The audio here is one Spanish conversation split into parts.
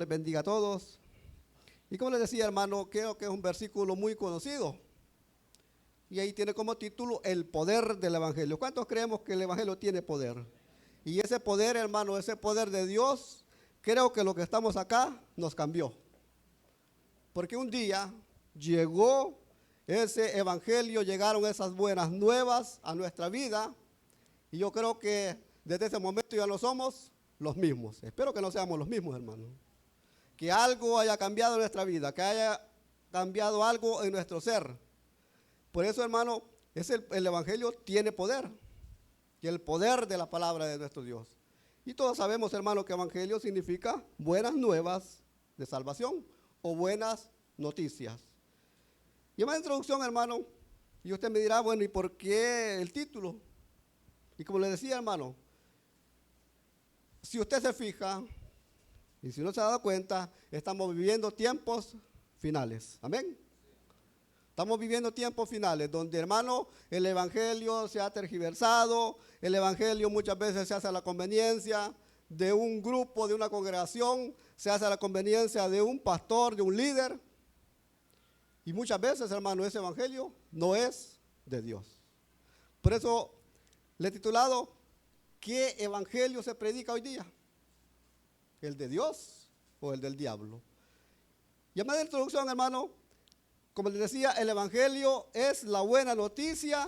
Les bendiga a todos. Y como les decía, hermano, creo que es un versículo muy conocido. Y ahí tiene como título el poder del evangelio. ¿Cuántos creemos que el evangelio tiene poder? Y ese poder, hermano, ese poder de Dios, creo que lo que estamos acá nos cambió. Porque un día llegó ese evangelio, llegaron esas buenas nuevas a nuestra vida. Y yo creo que desde ese momento ya no somos los mismos. Espero que no seamos los mismos, hermano. Que algo haya cambiado en nuestra vida, que haya cambiado algo en nuestro ser. Por eso, hermano, el evangelio tiene poder. Y el poder de la palabra de nuestro Dios. Y todos sabemos, hermano, que evangelio significa buenas nuevas de salvación o buenas noticias. Y en la introducción, hermano, y usted me dirá, bueno, ¿y por qué el título? Y como le decía, hermano, si usted se fija, y si no se ha dado cuenta, estamos viviendo tiempos finales. Amén. Estamos viviendo tiempos finales donde, hermano, el evangelio se ha tergiversado, el evangelio muchas veces se hace a la conveniencia de un grupo, de una congregación, se hace a la conveniencia de un pastor, de un líder. Y muchas veces, hermano, ese evangelio no es de Dios. Por eso le he titulado, ¿qué evangelio se predica hoy día? ¿El de Dios o el del diablo? Y en la introducción, hermano, como les decía, el evangelio es la buena noticia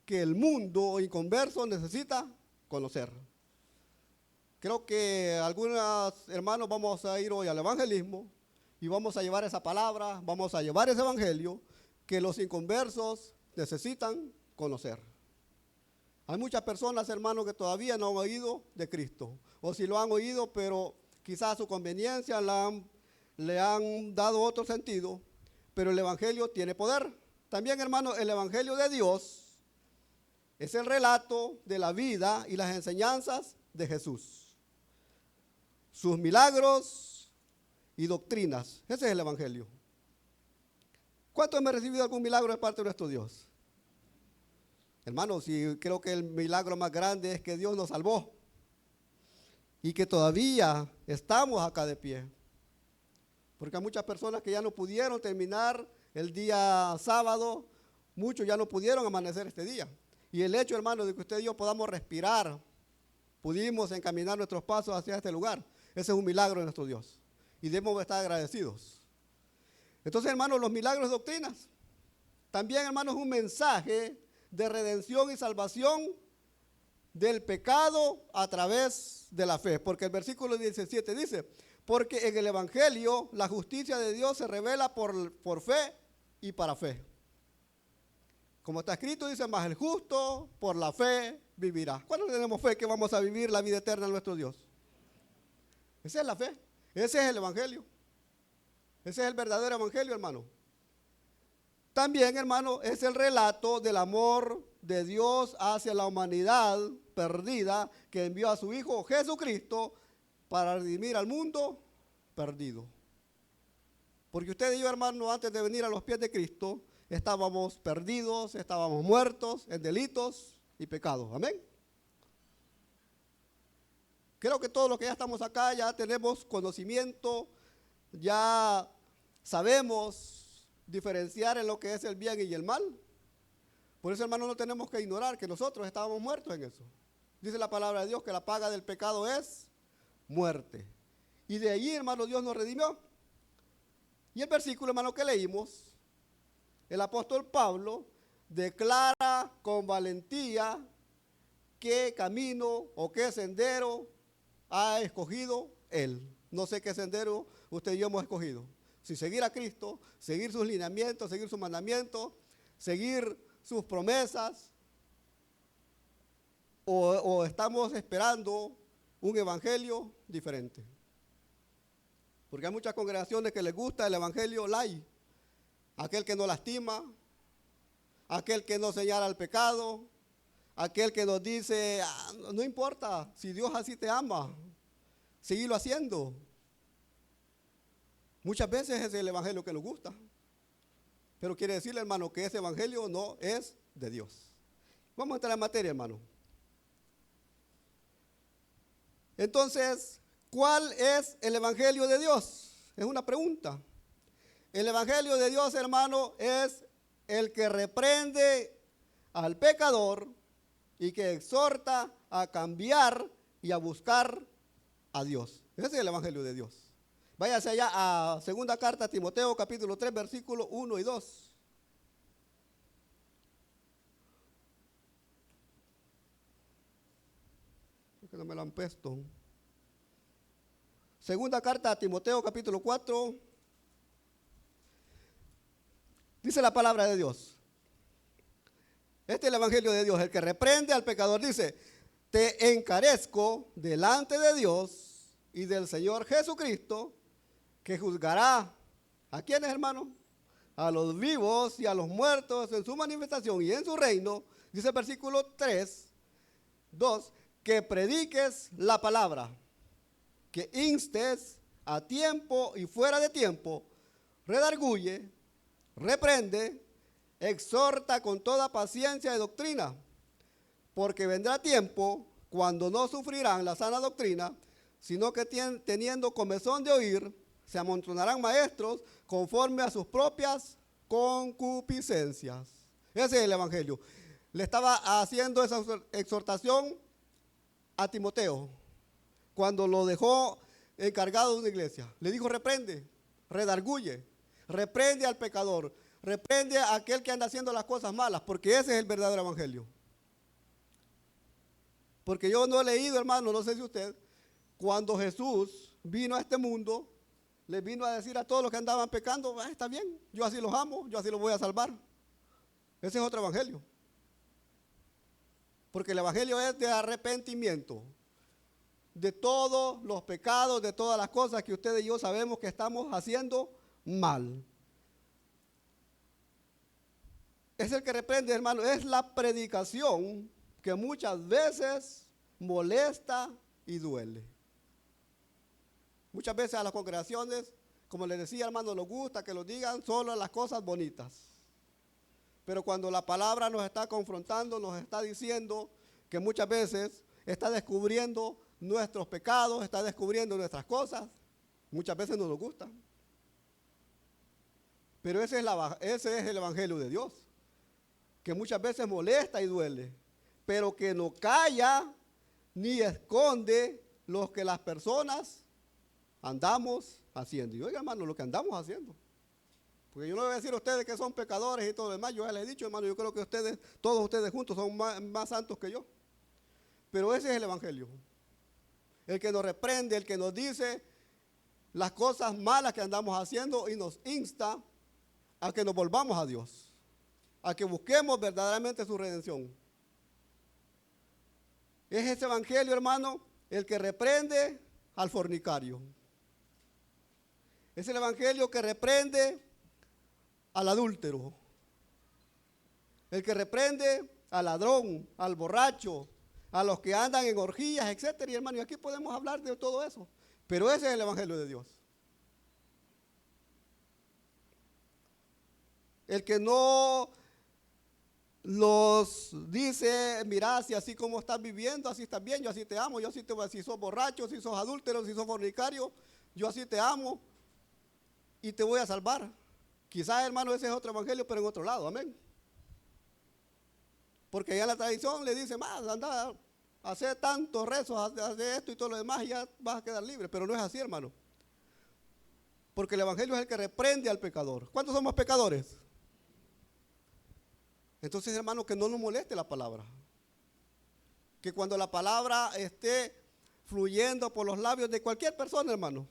que el mundo inconverso necesita conocer. Creo que algunos hermanos vamos a ir hoy al evangelismo y vamos a llevar esa palabra, vamos a llevar ese evangelio que los inconversos necesitan conocer. Hay muchas personas, hermanos, que todavía no han oído de Cristo, o si lo han oído, pero quizás a su conveniencia le han dado otro sentido, pero el evangelio tiene poder. También, hermano, el evangelio de Dios es el relato de la vida y las enseñanzas de Jesús, sus milagros y doctrinas. Ese es el evangelio. ¿Cuántos hemos recibido algún milagro de parte de nuestro Dios? Hermano, sí, creo que el milagro más grande es que Dios nos salvó y que todavía estamos acá de pie. Porque hay muchas personas que ya no pudieron terminar el día sábado, muchos ya no pudieron amanecer este día. Y el hecho, hermano, de que usted y yo podamos respirar, pudimos encaminar nuestros pasos hacia este lugar, ese es un milagro de nuestro Dios. Y debemos estar agradecidos. Entonces, hermano, los milagros de doctrinas, también, hermano, es un mensaje de redención y salvación del pecado a través de la fe. Porque el versículo 17 dice, porque en el evangelio la justicia de Dios se revela por fe y para fe. Como está escrito, dice, más el justo por la fe vivirá. ¿Cuándo tenemos fe que vamos a vivir la vida eterna de nuestro Dios? Esa es la fe, ese es el evangelio. Ese es el verdadero evangelio, hermano. También, hermano, es el relato del amor de Dios hacia la humanidad perdida que envió a su Hijo Jesucristo para redimir al mundo perdido. Porque usted y yo, hermano, antes de venir a los pies de Cristo, estábamos perdidos, estábamos muertos en delitos y pecados. Amén. Creo que todos los que ya estamos acá ya tenemos conocimiento, ya sabemos diferenciar en lo que es el bien y el mal. Por eso, hermano, no tenemos que ignorar que nosotros estábamos muertos en eso. Dice la palabra de Dios que la paga del pecado es muerte. Y de allí, hermano, Dios nos redimió. Y el versículo, hermano, que leímos, el apóstol Pablo declara con valentía qué camino o qué sendero ha escogido él. No sé qué sendero usted y yo hemos escogido. Si seguir a Cristo, seguir sus lineamientos, seguir sus mandamientos, seguir sus promesas, o estamos esperando un evangelio diferente. Porque hay muchas congregaciones que les gusta el evangelio light, aquel que no lastima, aquel que no señala el pecado, aquel que nos dice, no importa, si Dios así te ama, síguelo haciendo. Muchas veces es el evangelio que nos gusta, pero quiere decirle, hermano, que ese evangelio no es de Dios. Vamos a entrar en materia, hermano. Entonces, ¿Cuál es el evangelio de Dios? Es una pregunta. El evangelio de Dios, hermano, es el que reprende al pecador y que exhorta a cambiar y a buscar a Dios. Ese es el evangelio de Dios. Váyase allá a segunda carta a Timoteo, capítulo 3, versículos 1 y 2. Que no me lo han puesto. Segunda carta a Timoteo, capítulo 4. Dice la palabra de Dios. Este es el evangelio de Dios, el que reprende al pecador. Dice, te encarezco delante de Dios y del Señor Jesucristo, que juzgará a quienes, hermano, a los vivos y a los muertos en su manifestación y en su reino. Dice el versículo 3, 2, que prediques la palabra, que instes a tiempo y fuera de tiempo, redarguye, reprende, exhorta con toda paciencia y doctrina, porque vendrá tiempo cuando no sufrirán la sana doctrina, sino que teniendo comezón de oír, se amontonarán maestros conforme a sus propias concupiscencias. Ese es el evangelio. Le estaba haciendo esa exhortación a Timoteo cuando lo dejó encargado de una iglesia. Le dijo, reprende, redarguye, reprende al pecador, reprende a aquel que anda haciendo las cosas malas, porque ese es el verdadero evangelio. Porque yo no he leído, hermano, no sé si usted, cuando Jesús vino a este mundo, les vino a decir a todos los que andaban pecando, está bien, yo así los amo, yo así los voy a salvar. Ese es otro evangelio. Porque el evangelio es de arrepentimiento de todos los pecados, de todas las cosas que usted y yo sabemos que estamos haciendo mal. Es el que reprende, hermano, es la predicación que muchas veces molesta y duele. Muchas veces a las congregaciones, como les decía, hermano, nos gusta que nos digan solo las cosas bonitas. Pero cuando la palabra nos está confrontando, nos está diciendo que muchas veces está descubriendo nuestros pecados, está descubriendo nuestras cosas, muchas veces no nos gustan. Pero ese es el evangelio de Dios, que muchas veces molesta y duele, pero que no calla ni esconde lo que las personas andamos haciendo. Y oiga, hermano, lo que andamos haciendo. Porque yo no le voy a decir a ustedes que son pecadores y todo lo demás. Yo ya les he dicho, hermano, yo creo que ustedes, todos ustedes juntos son más santos que yo. Pero ese es el evangelio. El que nos reprende, el que nos dice las cosas malas que andamos haciendo y nos insta a que nos volvamos a Dios, a que busquemos verdaderamente su redención. Es ese evangelio, hermano, el que reprende al fornicario. Es el evangelio que reprende al adúltero, el que reprende al ladrón, al borracho, a los que andan en orgías, etcétera. Y hermano, y aquí podemos hablar de todo eso, pero ese es el evangelio de Dios. El que no los dice, mira, si así como estás viviendo, así estás bien, yo así te amo, yo así te voy, si sos borracho, si sos adúltero, si sos fornicario, yo así te amo y te voy a salvar. Quizás, hermano, ese es otro evangelio, pero en otro lado, amén. Porque allá en la tradición le dice, más, anda a hacer tantos rezos, hacer esto y todo lo demás y ya vas a quedar libre. Pero no es así, hermano. Porque el evangelio es el que reprende al pecador. ¿Cuántos somos pecadores? Entonces, hermano, que no nos moleste la palabra. Que cuando la palabra esté fluyendo por los labios de cualquier persona, hermano,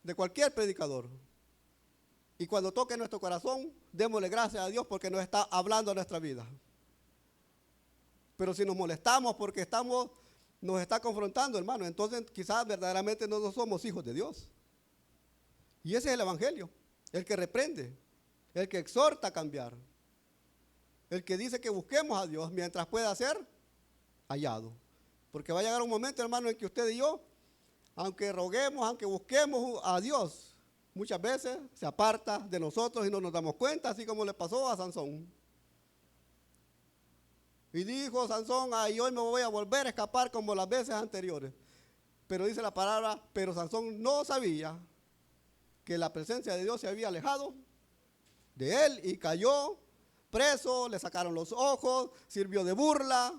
de cualquier predicador, y cuando toque nuestro corazón, démosle gracias a Dios porque nos está hablando a nuestra vida. Pero si nos molestamos porque nos está confrontando, hermano, entonces quizás verdaderamente no somos hijos de Dios. Y ese es el evangelio, el que reprende, el que exhorta a cambiar, el que dice que busquemos a Dios mientras pueda ser hallado. Porque va a llegar un momento, hermano, en que usted y yo, aunque roguemos, aunque busquemos a Dios, muchas veces se aparta de nosotros y no nos damos cuenta, así como le pasó a Sansón. Y dijo Sansón, ay, hoy me voy a volver a escapar como las veces anteriores. Pero dice la palabra, pero Sansón no sabía que la presencia de Dios se había alejado de él y cayó preso, le sacaron los ojos, sirvió de burla.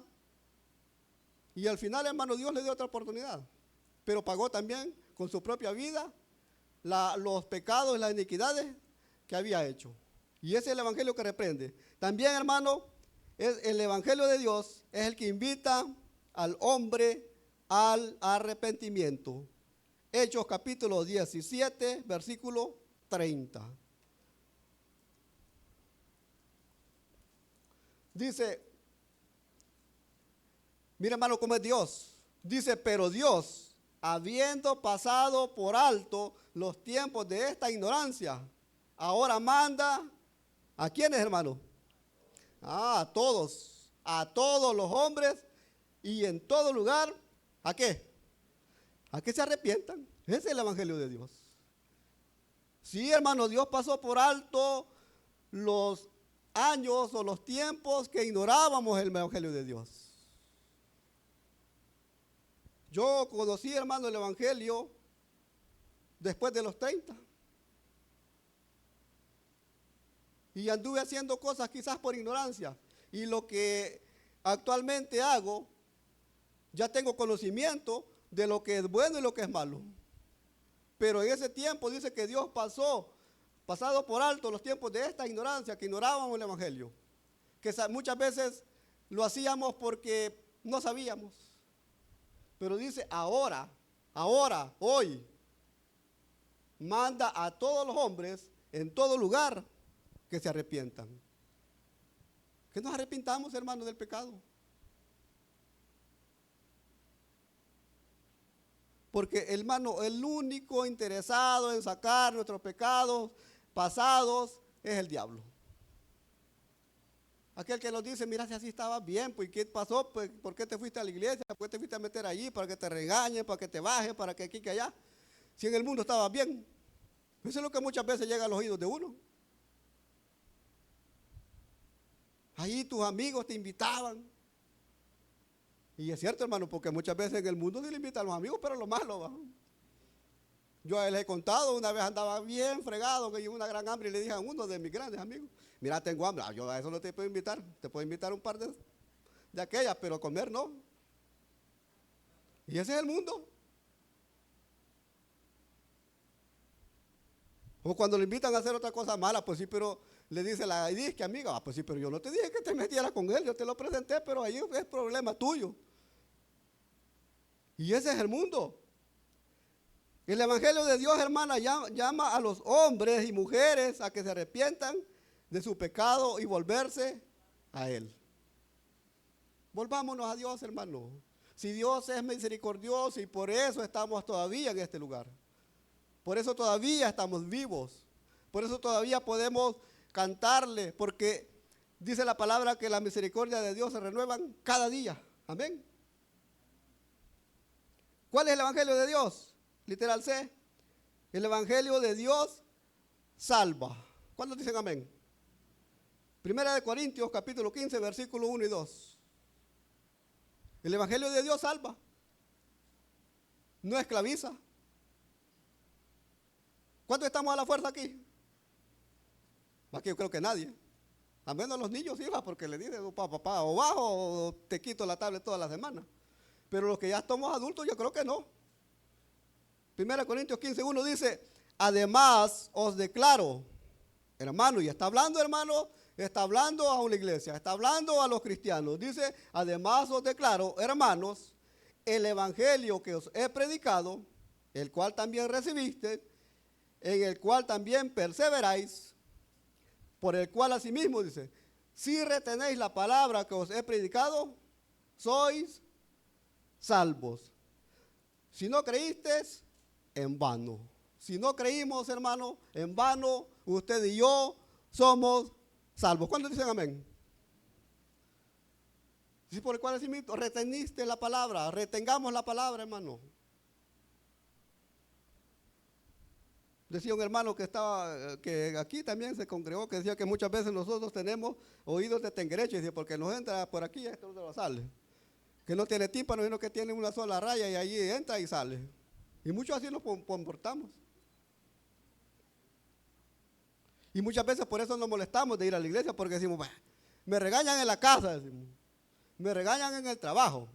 Y al final, hermano, Dios le dio otra oportunidad. Pero pagó también con su propia vida los pecados y las iniquidades que había hecho. Y ese es el evangelio que reprende. También, hermano, el evangelio de Dios es el que invita al hombre al arrepentimiento. Hechos capítulo 17, versículo 30. Dice, mira hermano cómo es Dios. Dice, pero Dios, habiendo pasado por alto los tiempos de esta ignorancia, ahora manda, ¿a quiénes, hermano? A todos los hombres y en todo lugar, ¿a qué? A que se arrepientan. Ese es el evangelio de Dios. Sí, hermano, Dios pasó por alto los años o los tiempos que ignorábamos el evangelio de Dios. Yo conocí, hermano, el evangelio después de los 30. Y anduve haciendo cosas quizás por ignorancia. Y lo que actualmente hago, ya tengo conocimiento de lo que es bueno y lo que es malo. Pero en ese tiempo dice que Dios pasado por alto los tiempos de esta ignorancia, que ignorábamos el evangelio. Que muchas veces lo hacíamos porque no sabíamos. Pero dice ahora, hoy, manda a todos los hombres en todo lugar que se arrepientan. Que nos arrepintamos, hermanos, del pecado. Porque, hermano, el único interesado en sacar nuestros pecados pasados es el diablo. Aquel que nos dice, mira, si así estaba bien, pues ¿qué pasó? Pues, ¿por qué te fuiste a la iglesia? ¿Por qué te fuiste a meter allí? ¿Para que te regañen? ¿Para que te bajes? ¿Para que aquí, que allá? Si en el mundo estaba bien. Eso es lo que muchas veces llega a los oídos de uno. Ahí tus amigos te invitaban. Y es cierto, hermano, porque muchas veces en el mundo se le invitan a los amigos, pero lo malo va. Yo les he contado, una vez andaba bien fregado, que una gran hambre, y le dije a uno de mis grandes amigos, mira, tengo hambre. Yo a eso no te puedo invitar, te puedo invitar un par de aquellas, pero comer no. Y ese es el mundo. O cuando le invitan a hacer otra cosa mala, pues sí, pero le dice la disque amiga, pues sí, pero yo no te dije que te metieras con él, yo te lo presenté, pero ahí es problema tuyo. Y ese es el mundo. El evangelio de Dios, hermana, llama a los hombres y mujeres a que se arrepientan de su pecado y volverse a Él. Volvámonos a Dios, hermano. Si Dios es misericordioso y por eso estamos todavía en este lugar. Por eso todavía estamos vivos. Por eso todavía podemos cantarle, porque dice la palabra que la misericordia de Dios se renuevan cada día. Amén. ¿Cuál es el evangelio de Dios? Literal C. El evangelio de Dios salva. ¿Cuántos dicen amén? Primera de Corintios, capítulo 15, versículo 1 y 2. El evangelio de Dios salva. No esclaviza. ¿Cuántos estamos a la fuerza aquí? Más que yo creo que nadie. A menos los niños, hijas, porque le dicen, papá, o bajo o te quito la tablet toda la semana. Pero los que ya estamos adultos, yo creo que no. 1 Corintios 15:1 dice, además os declaro, hermano, y está hablando, hermano, está hablando a una iglesia, está hablando a los cristianos. Dice, además os declaro, hermanos, el evangelio que os he predicado, el cual también recibiste, en el cual también perseveráis, por el cual asimismo dice, si retenéis la palabra que os he predicado, sois salvos. Si no creísteis, en vano. Si no creímos, hermano, en vano, usted y yo somos salvos. ¿Cuántos dicen amén? Si por el cual asimismo reteniste la palabra, retengamos la palabra, hermano. Decía un hermano que aquí también se congregó, que decía que muchas veces nosotros tenemos oídos de tengreche, porque nos entra por aquí y esto no sale. que no tiene tímpano, sino que tiene una sola raya y allí entra y sale. Y muchos así nos comportamos. Y muchas veces por eso nos molestamos de ir a la iglesia, porque decimos, "Bah, me regañan en la casa, decimos, me regañan en el trabajo,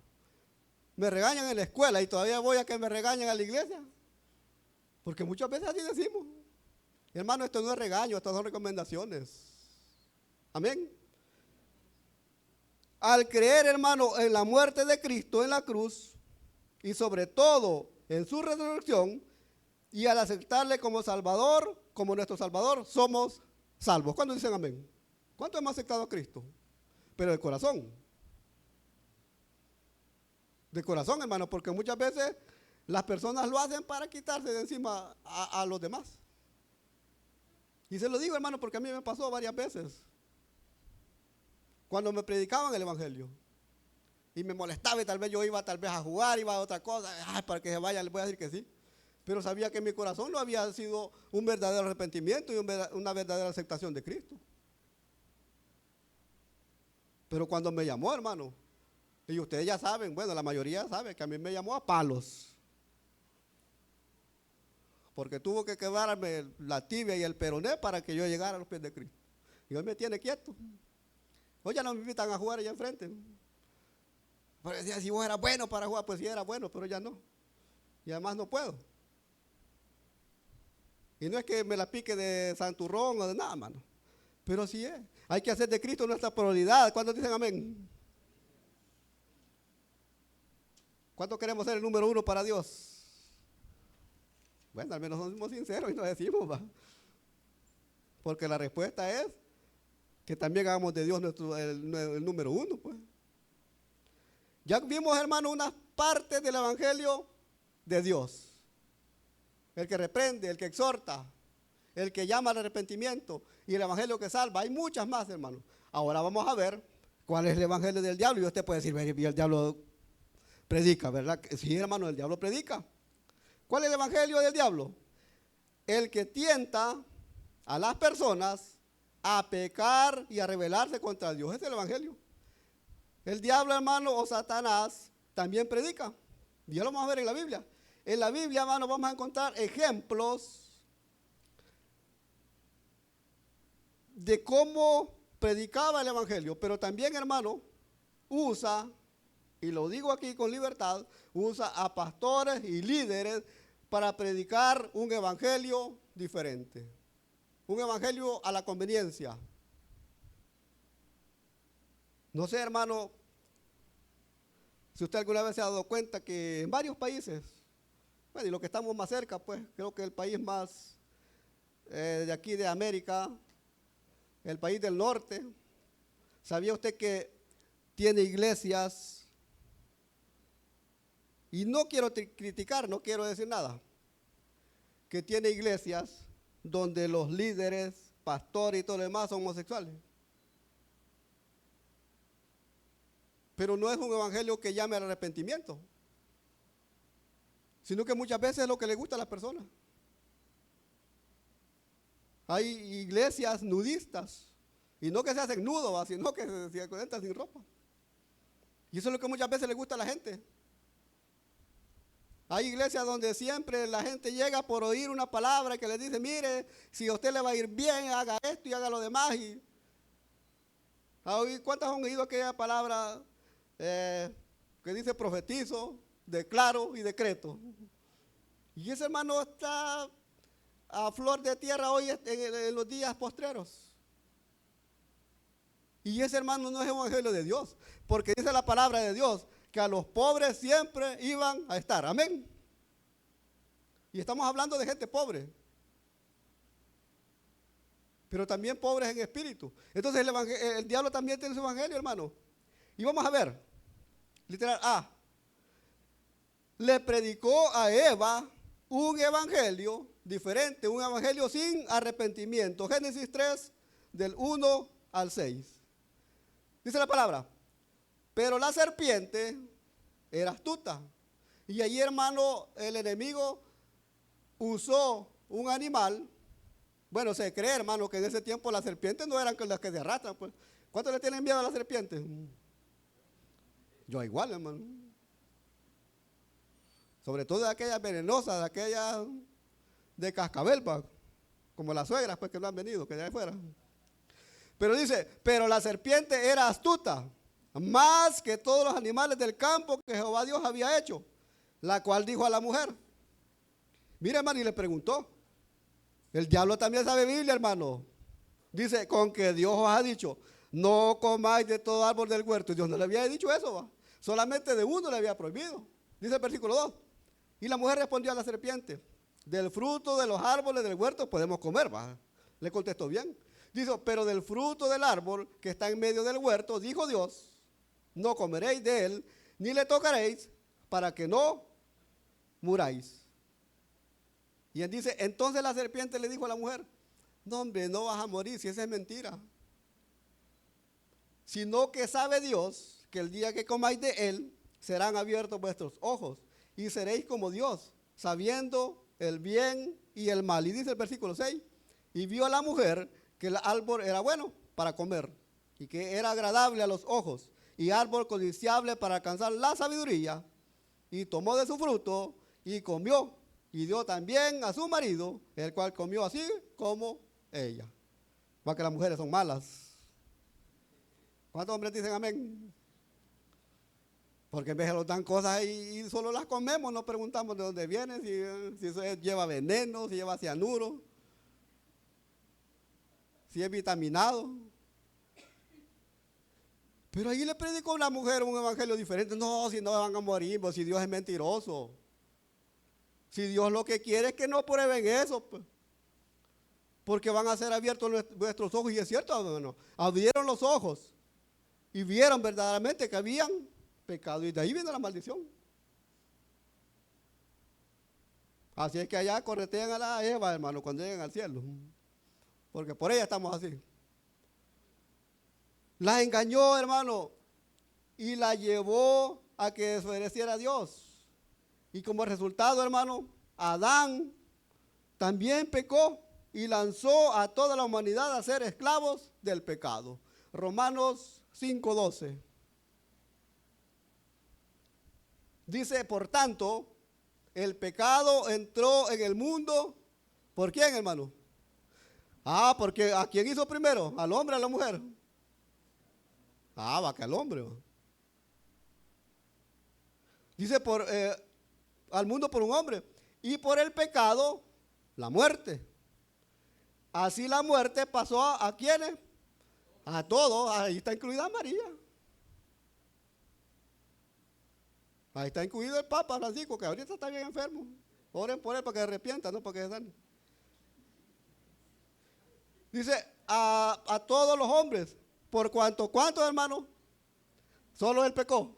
me regañan en la escuela y todavía voy a que me regañen a la iglesia". Porque muchas veces así decimos. Hermano, esto no es regaño, estas son recomendaciones. Amén. Al creer, hermano, en la muerte de Cristo en la cruz y sobre todo en su resurrección y al aceptarle como Salvador, como nuestro Salvador, somos salvos. ¿Cuándo dicen amén? ¿Cuántos hemos aceptado a Cristo? Pero de corazón. De corazón, hermano, porque muchas veces las personas lo hacen para quitarse de encima a los demás. Y se lo digo, hermano, porque a mí me pasó varias veces. Cuando me predicaban el evangelio. Y me molestaba y tal vez yo iba tal vez a jugar, iba a otra cosa. Ay, para que se vaya, les voy a decir que sí. Pero sabía que en mi corazón no había sido un verdadero arrepentimiento y una verdadera aceptación de Cristo. Pero cuando me llamó, hermano, y ustedes ya saben, bueno, la mayoría sabe que a mí me llamó a palos. Porque tuvo que quebrarme la tibia y el peroné para que yo llegara a los pies de Cristo. Y hoy me tiene quieto. Hoy ya no me invitan a jugar allá enfrente. Pero decía, si vos eras bueno para jugar, pues sí era bueno, pero ya no. Y además no puedo. Y no es que me la pique de santurrón o de nada, hermano. Pero sí es. Hay que hacer de Cristo nuestra prioridad. ¿Cuántos dicen amén? ¿Cuántos queremos ser el número uno para Dios? Bueno, al menos somos sinceros y nos decimos, ¿va? Porque la respuesta es que también hagamos de Dios el número uno, pues. Ya vimos, hermano, unas partes del evangelio de Dios. El que reprende, el que exhorta, el que llama al arrepentimiento y el evangelio que salva. Hay muchas más, hermano. Ahora vamos a ver cuál es el evangelio del diablo. Y usted puede decir, y el diablo predica, ¿verdad? Sí, hermano, el diablo predica. ¿Cuál es el evangelio del diablo? El que tienta a las personas a pecar y a rebelarse contra Dios. Ese es el evangelio. El diablo, hermano, o Satanás, también predica. Y ya lo vamos a ver en la Biblia. En la Biblia, hermano, vamos a encontrar ejemplos de cómo predicaba el evangelio. Pero también, hermano, usa, y lo digo aquí con libertad, usa a pastores y líderes para predicar un evangelio diferente. Un evangelio a la conveniencia. No sé, hermano, si usted alguna vez se ha dado cuenta que en varios países, bueno, y los que estamos más cerca, pues creo que el país más de aquí de América, el país del norte, ¿sabía usted que tiene iglesias? Y no quiero criticar, no quiero decir nada, que tiene iglesias donde los líderes, pastores y todo lo demás son homosexuales. Pero no es un evangelio que llame al arrepentimiento, sino que muchas veces es lo que le gusta a las personas. Hay iglesias nudistas, y no que se hacen nudos, sino que se conectan sin ropa. Y eso es lo que muchas veces le gusta a la gente. Hay iglesias donde siempre la gente llega por oír una palabra que le dice, mire, si a usted le va a ir bien, haga esto y haga lo demás. ¿Cuántas han oído aquella palabra que dice profetizo, declaro y decreto? Y ese hermano está a flor de tierra hoy en los días postreros. Y ese hermano no es el evangelio de Dios, porque dice la palabra de Dios que a los pobres siempre iban a estar. Amén. Y estamos hablando de gente pobre, pero también pobres en espíritu. Entonces el diablo también tiene su evangelio, hermano. Y vamos a ver, literal A, le predicó a Eva un evangelio diferente, un evangelio sin arrepentimiento. Génesis 3, del 1 al 6. Dice la palabra, pero la serpiente era astuta. Y allí, hermano, el enemigo usó un animal. Bueno, se cree, hermano, que en ese tiempo las serpientes no eran las que se arrastran. Pues. ¿Cuánto le tienen miedo a las serpientes? Yo igual, hermano. Sobre todo de aquellas venenosas, de aquellas de cascabel, pa, como las suegras, pues, que no han venido, que de ahí fuera. Pero dice, pero la serpiente era astuta, más que todos los animales del campo que Jehová Dios había hecho, la cual dijo a la mujer. Mira, hermano, y le preguntó. El diablo también sabe Biblia, hermano. Dice, con que Dios os ha dicho, no comáis de todo árbol del huerto. Y Dios no le había dicho eso, va. Solamente de uno le había prohibido. Dice el versículo 2. Y la mujer respondió a la serpiente, del fruto de los árboles del huerto podemos comer, va. Le contestó bien. Dice, pero del fruto del árbol que está en medio del huerto, dijo Dios, no comeréis de él, ni le tocaréis, para que no muráis. Y él dice, entonces la serpiente le dijo a la mujer, no hombre, no vas a morir si esa es mentira. Sino que sabe Dios que el día que comáis de él, serán abiertos vuestros ojos y seréis como Dios, sabiendo el bien y el mal. Y dice el versículo 6, y vio a la mujer que el árbol era bueno para comer y que era agradable a los ojos y árbol codiciable para alcanzar la sabiduría, y tomó de su fruto y comió y dio también a su marido, el cual comió así como ella. Para que las mujeres son malas. ¿Cuántos hombres dicen amén? Porque en vez de nos dan cosas y solo las comemos, no preguntamos de dónde vienen, si eso lleva veneno, si lleva cianuro, si es vitaminado. Pero ahí le predicó a una mujer un evangelio diferente. No, si no van a morir, pues si Dios es mentiroso. Si Dios lo que quiere es que no prueben eso, pues, porque van a ser abiertos vuestros ojos. Y es cierto, hermano, abrieron los ojos y vieron verdaderamente que habían pecado. Y de ahí viene la maldición. Así es que allá corretean a la Eva, hermano, cuando lleguen al cielo. Porque por ella estamos así. La engañó, hermano, y la llevó a que desobedeciera a Dios. Y como resultado, hermano, Adán también pecó y lanzó a toda la humanidad a ser esclavos del pecado. Romanos 5:12. Dice, por tanto, el pecado entró en el mundo. ¿Por quién, hermano? Porque ¿a quién hizo primero? ¿Al hombre o a la mujer? Va que al hombre. Dice al mundo por un hombre. Y por el pecado, la muerte. Así la muerte pasó ¿a quiénes? A todos. Ahí está incluida María. Ahí está incluido el Papa Francisco, que ahorita está bien enfermo. Oren por él para que se arrepienta, no para que se sane. Dice a todos los hombres. ¿Por cuánto? ¿Cuántos, hermanos? Solo él pecó.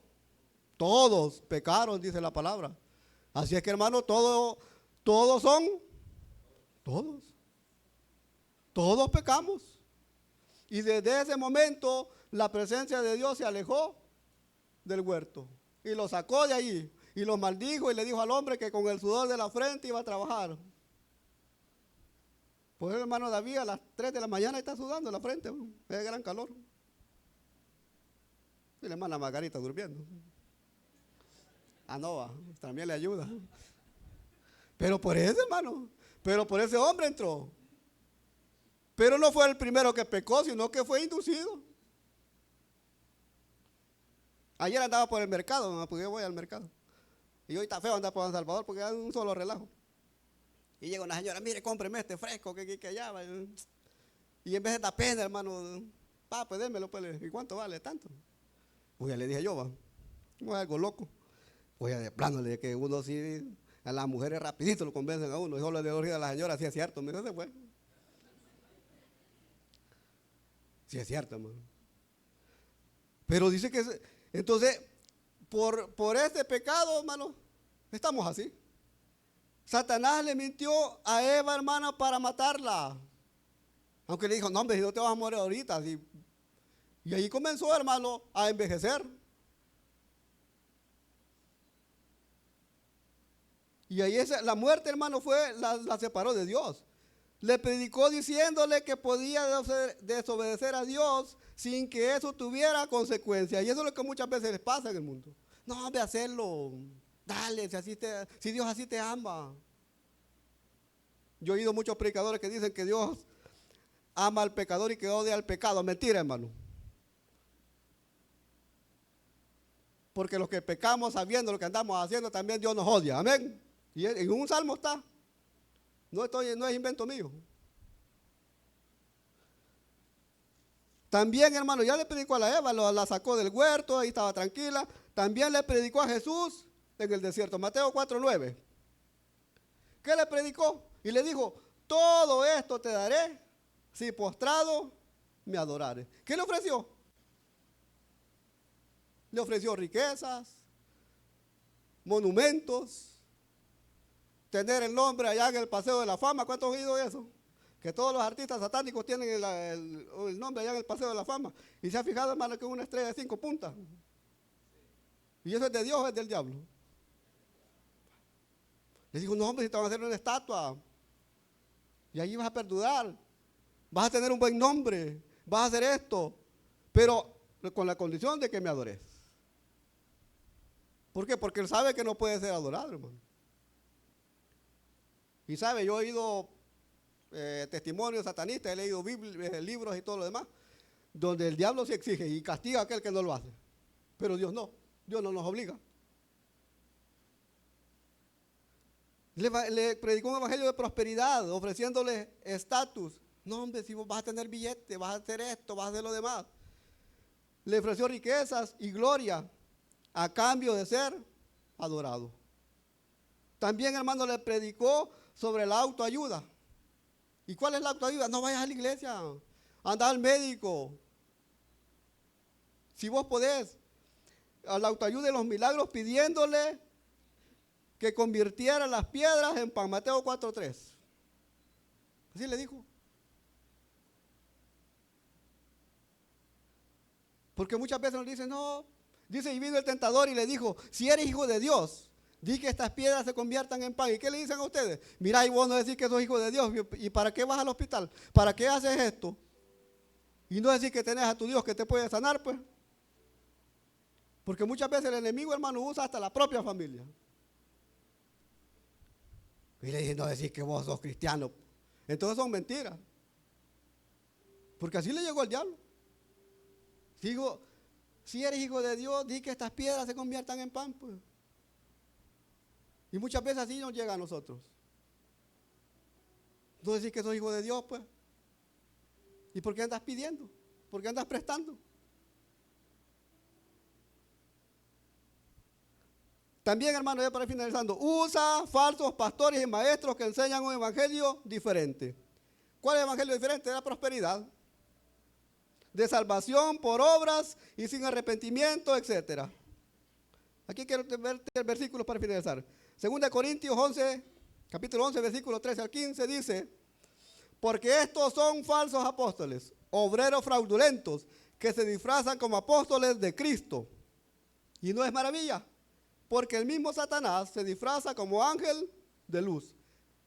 Todos pecaron, dice la palabra. Así es que, hermano, todos pecamos. Y desde ese momento la presencia de Dios se alejó del huerto y lo sacó de allí y lo maldijo y le dijo al hombre que con el sudor de la frente iba a trabajar. Pues el hermano David a las 3 de la mañana está sudando la frente, es gran calor. Y la hermana Margarita durmiendo. No, también le ayuda. Pero por ese, hermano, pero por ese hombre entró. Pero no fue el primero que pecó, sino que fue inducido. Ayer andaba por el mercado, porque yo voy al mercado. Y hoy está feo andar por San Salvador porque es un solo relajo. Y llega una señora, mire, cómpreme este fresco que allá. Y en vez de esta pena, hermano, pues démelo, pues. ¿Y cuánto vale? Tanto. Pues ya le dije yo, no es algo loco. Pues ya de plano le dije que uno sí, a las mujeres rapidito lo convencen a uno. Y solo le dije a la señora, sí es cierto, mire, se fue. Sí es cierto, hermano. Pero dice que, entonces, por este pecado, hermano, estamos así. Satanás le mintió a Eva, hermana, para matarla. Aunque le dijo, no, hombre, si no te vas a morir ahorita. Y ahí comenzó, hermano, a envejecer. Y ahí la muerte, hermano, la separó de Dios. Le predicó diciéndole que podía desobedecer a Dios sin que eso tuviera consecuencias. Y eso es lo que muchas veces les pasa en el mundo. No, ve a hacerlo. Dale, si Dios así te ama. Yo he oído muchos predicadores que dicen que Dios ama al pecador y que odia al pecado. Mentira, hermano. Porque los que pecamos sabiendo lo que andamos haciendo, también Dios nos odia. Amén. Y en un salmo está. No es invento mío. También, hermano, ya le predicó a la Eva, la sacó del huerto, ahí estaba tranquila. También le predicó a Jesús en el desierto, Mateo 4:9. ¿Qué le predicó? Y le dijo, todo esto te daré si postrado me adorares. ¿Qué le ofreció? Le ofreció riquezas, monumentos, tener el nombre allá en el Paseo de la Fama. ¿Cuántos han oído eso? Que todos los artistas satánicos tienen el nombre allá en el Paseo de la Fama. Y se ha fijado, hermano, que es una estrella de 5 puntas. ¿Y eso es de Dios o es del diablo? Le dijo, no, hombre, si te van a hacer una estatua. Y ahí vas a perdurar. Vas a tener un buen nombre. Vas a hacer esto. Pero con la condición de que me adores. ¿Por qué? Porque él sabe que no puede ser adorado, hermano. Y sabe, yo he oído testimonios satanistas, he leído libros y todo lo demás, donde el diablo se exige y castiga a aquel que no lo hace. Pero Dios no. Dios no nos obliga. Le predicó un evangelio de prosperidad, ofreciéndole estatus. No, hombre, si vos vas a tener billete, vas a hacer esto, vas a hacer lo demás. Le ofreció riquezas y gloria a cambio de ser adorado. También, hermano, le predicó sobre la autoayuda. ¿Y cuál es la autoayuda? No vayas a la iglesia, anda al médico. Si vos podés, a la autoayuda y los milagros, pidiéndole que convirtiera las piedras en pan. Mateo 4:3. Así le dijo. Porque muchas veces nos dicen, no, dice, y vino el tentador y le dijo, si eres hijo de Dios, di que estas piedras se conviertan en pan. ¿Y qué le dicen a ustedes? Mirá, y vos no decís que sos hijo de Dios. ¿Y para qué vas al hospital? ¿Para qué haces esto? Y no decís que tenés a tu Dios que te puede sanar, pues. Porque muchas veces el enemigo, hermano, usa hasta la propia familia. Y le dicen, no decís que vos sos cristiano. Entonces son mentiras. Porque así le llegó el diablo. Digo, si eres hijo de Dios, di que estas piedras se conviertan en pan, pues. Y muchas veces así nos llega a nosotros. No decís que sos hijo de Dios, pues. ¿Y por qué andas pidiendo? ¿Por qué andas prestando? También, hermano, ya para ir finalizando, usa falsos pastores y maestros que enseñan un evangelio diferente. ¿Cuál es el evangelio diferente? De la prosperidad, de salvación por obras y sin arrepentimiento, etc. Aquí quiero ver el versículo para finalizar. 2 Corintios 11, capítulo 11, versículo 13 al 15, dice, porque estos son falsos apóstoles, obreros fraudulentos, que se disfrazan como apóstoles de Cristo. Y no es maravilla, porque el mismo Satanás se disfraza como ángel de luz.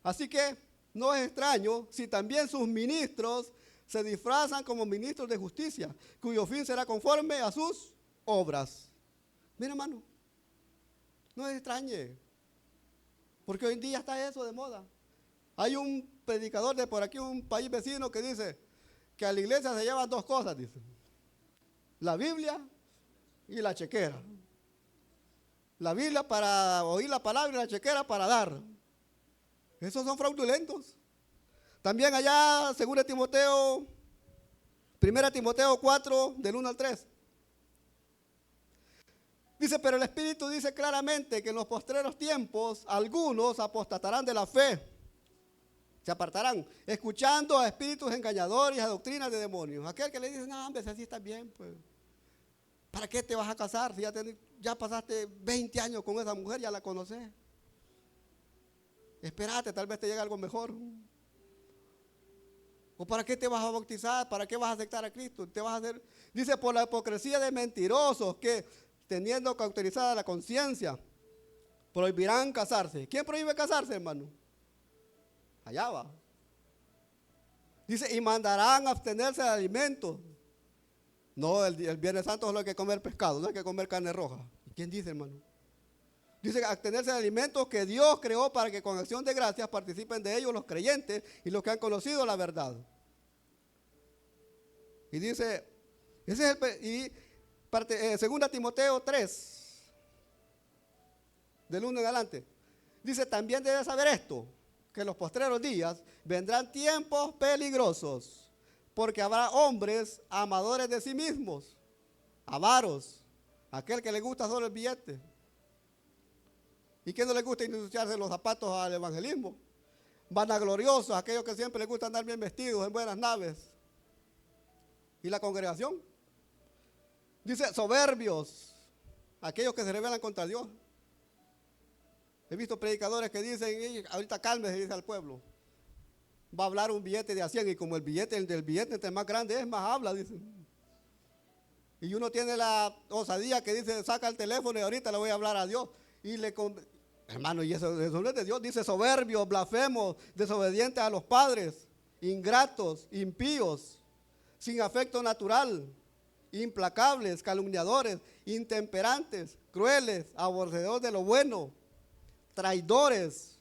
Así que no es extraño si también sus ministros se disfrazan como ministros de justicia, cuyo fin será conforme a sus obras. Mira, hermano, no es extrañe, porque hoy en día está eso de moda. Hay un predicador de por aquí, un país vecino, que dice que a la iglesia se llevan 2 cosas, dice: la Biblia y la chequera. La Biblia para oír la palabra y la chequera para dar. Esos son fraudulentos. También allá, 1 Timoteo 4, del 1 al 3. Dice, pero el Espíritu dice claramente que en los postreros tiempos algunos apostatarán de la fe. Se apartarán, escuchando a espíritus engañadores y a doctrinas de demonios. Aquel que le dice, no, hombre, si así está bien, pues. ¿Para qué te vas a casar si ya pasaste 20 años con esa mujer, ya la conoces? Espérate, tal vez te llegue algo mejor. ¿O para qué te vas a bautizar? ¿Para qué vas a aceptar a Cristo? Te vas a hacer, dice, por la hipocresía de mentirosos que, teniendo cauterizada la conciencia, prohibirán casarse. ¿Quién prohíbe casarse, hermano? Allá va. Dice, y mandarán a abstenerse de alimentos. No, el Viernes Santo solo hay que comer pescado, no hay que comer carne roja. ¿Y quién dice, hermano? Dice, abstenerse de alimentos que Dios creó para que con acción de gracias participen de ellos los creyentes y los que han conocido la verdad. Y dice, ese es el, y 2 Timoteo 3, del 1 en adelante. Dice, también debes saber esto, que en los postreros días vendrán tiempos peligrosos, porque habrá hombres amadores de sí mismos, avaros, aquel que le gusta solo el billete. ¿Y quién no le gusta ensuciarse los zapatos al evangelismo? Vanagloriosos, aquellos que siempre les gusta andar bien vestidos en buenas naves. ¿Y la congregación? Dice, soberbios, aquellos que se rebelan contra Dios. He visto predicadores que dicen, ahorita cálmese, dice al pueblo. Va a hablar un billete de a 100 y como el del billete entre más grande es, más habla, dicen. Y uno tiene la osadía que dice, saca el teléfono y ahorita le voy a hablar a Dios. Y hermano, y eso no es de Dios. Dice, soberbios, blasfemos, desobedientes a los padres, ingratos, impíos, sin afecto natural, implacables, calumniadores, intemperantes, crueles, aborrecedores de lo bueno, traidores,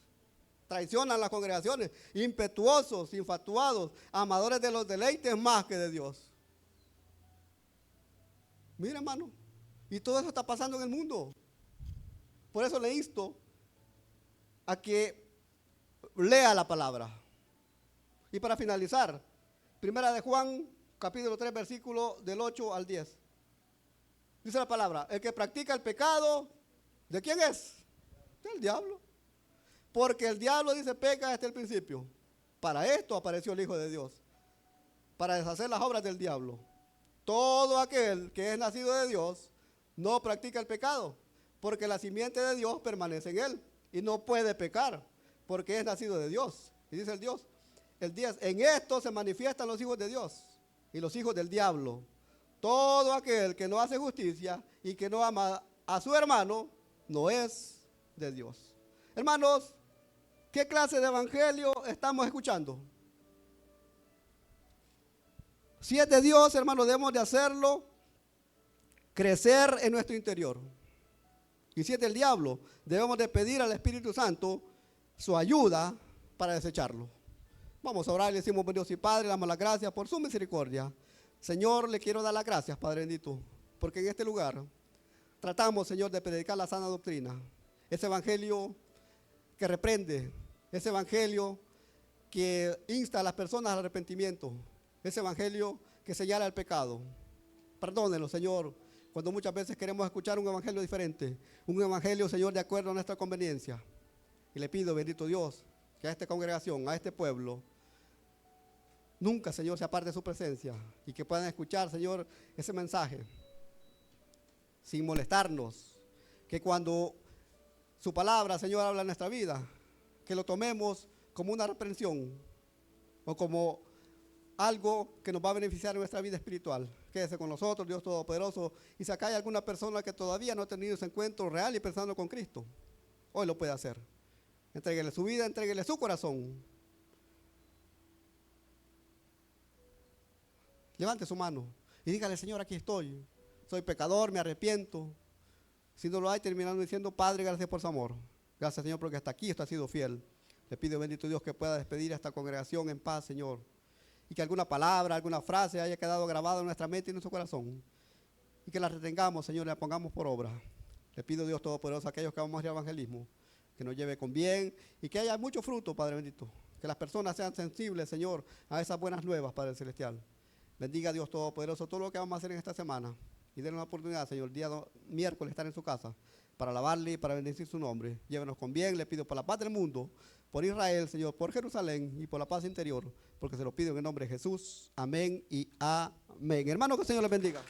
traicionan las congregaciones, impetuosos, infatuados, amadores de los deleites más que de Dios. Mira, hermano, y todo eso está pasando en el mundo. Por eso le insto a que lea la palabra. Y para finalizar, 1 Juan, capítulo 3, versículo del 8 al 10. Dice la palabra, el que practica el pecado, ¿de quién es? Del diablo. Porque el diablo, dice, peca desde el principio. Para esto apareció el Hijo de Dios, para deshacer las obras del diablo. Todo aquel que es nacido de Dios no practica el pecado, porque la simiente de Dios permanece en él y no puede pecar, porque es nacido de Dios. Y dice el 10, en esto se manifiestan los hijos de Dios y los hijos del diablo. Todo aquel que no hace justicia y que no ama a su hermano no es de Dios. Hermanos, ¿qué clase de evangelio estamos escuchando? Si es de Dios, hermanos, debemos de hacerlo crecer en nuestro interior. Y si es del diablo, debemos de pedir al Espíritu Santo su ayuda para desecharlo. Vamos a orar y le decimos, Dios y Padre, le damos las gracias por su misericordia. Señor, le quiero dar las gracias, Padre bendito, porque en este lugar tratamos, Señor, de predicar la sana doctrina. Ese evangelio que reprende, ese evangelio que insta a las personas al arrepentimiento, ese evangelio que señala el pecado. Perdónenlo, Señor, cuando muchas veces queremos escuchar un evangelio diferente, un evangelio, Señor, de acuerdo a nuestra conveniencia. Y le pido, bendito Dios, que a esta congregación, a este pueblo, nunca, Señor, se aparte de su presencia y que puedan escuchar, Señor, ese mensaje sin molestarnos, que cuando su palabra, Señor, habla en nuestra vida, que lo tomemos como una reprensión o como algo que nos va a beneficiar en nuestra vida espiritual. Quédese con nosotros, Dios Todopoderoso, y si acá hay alguna persona que todavía no ha tenido ese encuentro real y pensando con Cristo, hoy lo puede hacer. Entréguele su vida, entréguele su corazón. Levante su mano y dígale, Señor, aquí estoy. Soy pecador, me arrepiento. Si no lo hay, terminando diciendo, Padre, gracias por su amor. Gracias, Señor, porque hasta aquí usted ha sido fiel. Le pido, bendito Dios, que pueda despedir a esta congregación en paz, Señor. Y que alguna palabra, alguna frase haya quedado grabada en nuestra mente y en nuestro corazón. Y que la retengamos, Señor, y la pongamos por obra. Le pido, Dios Todopoderoso, a aquellos que vamos a ir al evangelismo, que nos lleve con bien y que haya mucho fruto, Padre bendito. Que las personas sean sensibles, Señor, a esas buenas nuevas, Padre Celestial. Bendiga a Dios Todopoderoso todo lo que vamos a hacer en esta semana. Y denle una oportunidad, Señor, el día miércoles estar en su casa para alabarle y para bendecir su nombre. Llévenos con bien, le pido por la paz del mundo, por Israel, Señor, por Jerusalén y por la paz interior, porque se lo pido en el nombre de Jesús. Amén y amén. Hermanos, que el Señor les bendiga.